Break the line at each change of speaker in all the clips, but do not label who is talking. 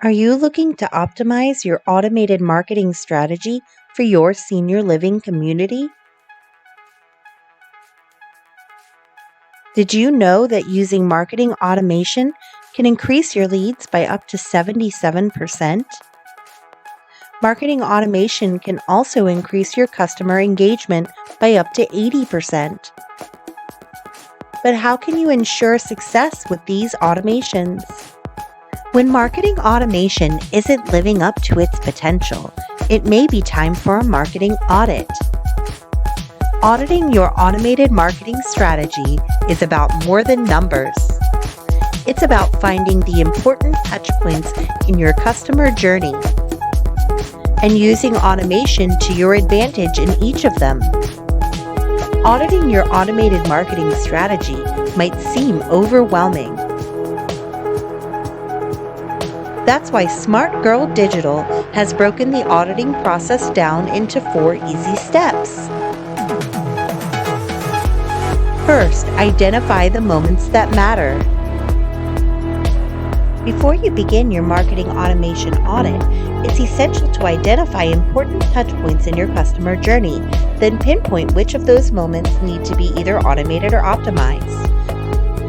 Are you looking to optimize your automated marketing strategy for your senior living community? Did you know that using marketing automation can increase your leads by up to 77%? Marketing automation can also increase your customer engagement by up to 80%. But how can you ensure success with these automations? When marketing automation isn't living up to its potential, it may be time for a marketing audit. Auditing your automated marketing strategy is about more than numbers. It's about finding the important touchpoints in your customer journey and using automation to your advantage in each of them. Auditing your automated marketing strategy might seem overwhelming. That's why Smart Girl Digital has broken the auditing process down into 4 easy steps. First, identify the moments that matter. Before you begin your marketing automation audit, it's essential to identify important touchpoints in your customer journey, then pinpoint which of those moments need to be either automated or optimized.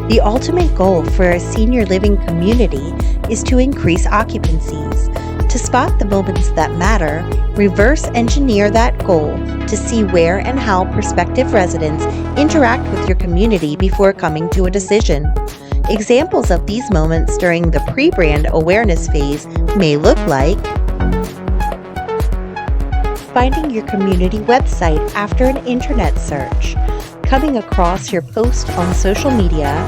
The ultimate goal for a senior living community is to increase occupancies. To spot the moments that matter, reverse engineer that goal to see where and how prospective residents interact with your community before coming to a decision. Examples of these moments during the pre-brand awareness phase may look like finding your community website after an internet search, coming across your post on social media,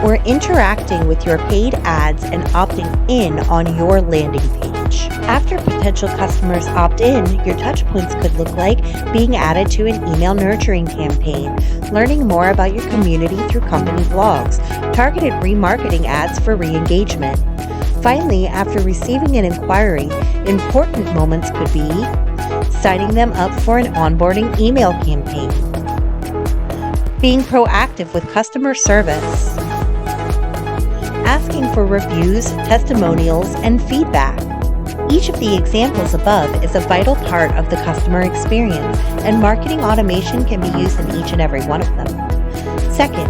or interacting with your paid ads and opting in on your landing page. After potential customers opt in, your touchpoints could look like being added to an email nurturing campaign, learning more about your community through company blogs, targeted remarketing ads for re-engagement. Finally, after receiving an inquiry, important moments could be signing them up for an onboarding email campaign, being proactive with customer service, asking for reviews, testimonials, and feedback. Each of the examples above is a vital part of the customer experience, and marketing automation can be used in each and every one of them. Second,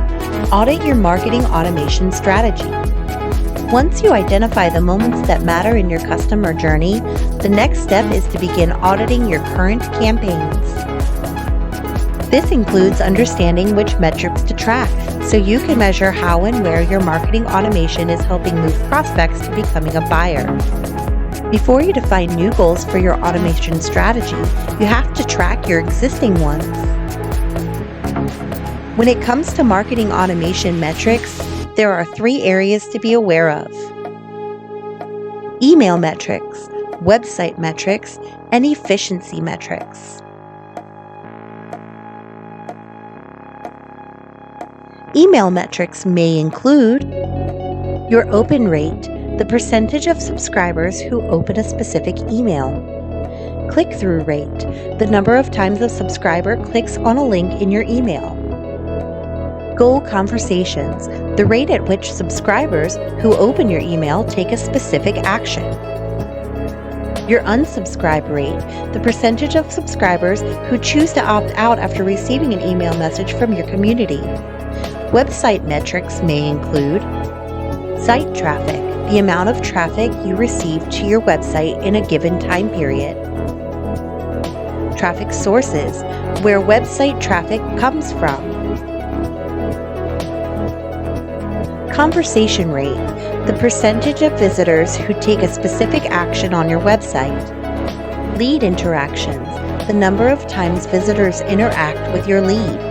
audit your marketing automation strategy. Once you identify the moments that matter in your customer journey, the next step is to begin auditing your current campaigns. This includes understanding which metrics to track, so you can measure how and where your marketing automation is helping move prospects to becoming a buyer. Before you define new goals for your automation strategy, you have to track your existing ones. When it comes to marketing automation metrics, there are 3 areas to be aware of: email metrics, website metrics, and efficiency metrics. Email metrics may include your open rate, the percentage of subscribers who open a specific email; click-through rate, the number of times a subscriber clicks on a link in your email; goal conversations, the rate at which subscribers who open your email take a specific action; your unsubscribe rate, the percentage of subscribers who choose to opt out after receiving an email message from your community. Website metrics may include site traffic, the amount of traffic you receive to your website in a given time period; traffic sources, where website traffic comes from; conversation rate, the percentage of visitors who take a specific action on your website; lead interactions, the number of times visitors interact with your lead.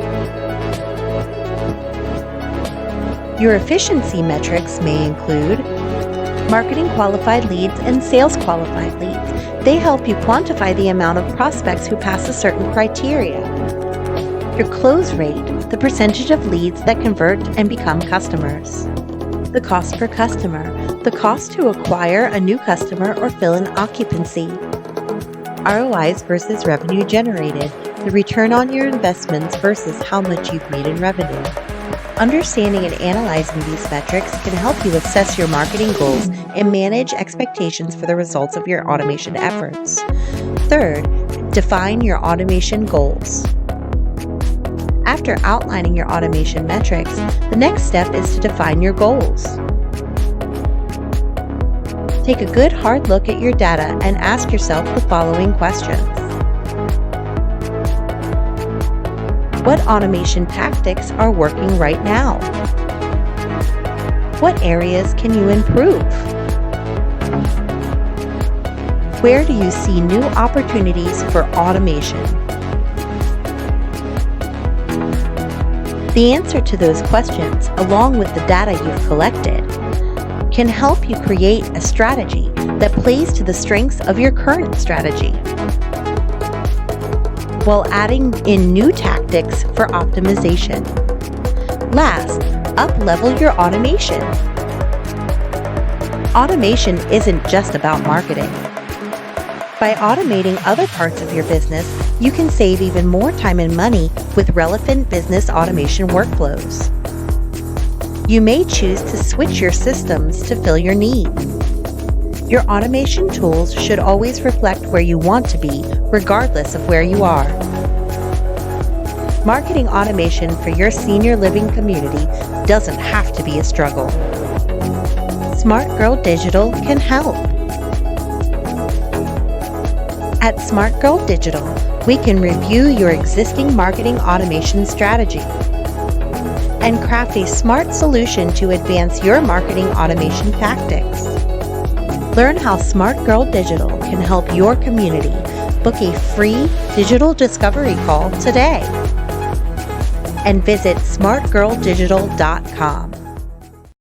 Your efficiency metrics may include marketing qualified leads and sales qualified leads. They help you quantify the amount of prospects who pass a certain criteria. Your close rate, the percentage of leads that convert and become customers. The cost per customer, the cost to acquire a new customer or fill an occupancy. ROIs versus revenue generated, the return on your investments versus how much you've made in revenue. Understanding and analyzing these metrics can help you assess your marketing goals and manage expectations for the results of your automation efforts. Third, define your automation goals. After outlining your automation metrics, the next step is to define your goals. Take a good hard look at your data and ask yourself the following questions. What automation tactics are working right now? What areas can you improve? Where do you see new opportunities for automation? The answer to those questions, along with the data you've collected, can help you create a strategy that plays to the strengths of your current strategy, while adding in new tactics for optimization. Last, up-level your automation. Automation isn't just about marketing. By automating other parts of your business, you can save even more time and money with relevant business automation workflows. You may choose to switch your systems to fill your needs. Your automation tools should always reflect where you want to be, regardless of where you are. Marketing automation for your senior living community doesn't have to be a struggle. Smart Girl Digital can help. At Smart Girl Digital, we can review your existing marketing automation strategy and craft a smart solution to advance your marketing automation tactics. Learn how Smart Girl Digital can help your community. Book a free digital discovery call today and visit smartgirldigital.com.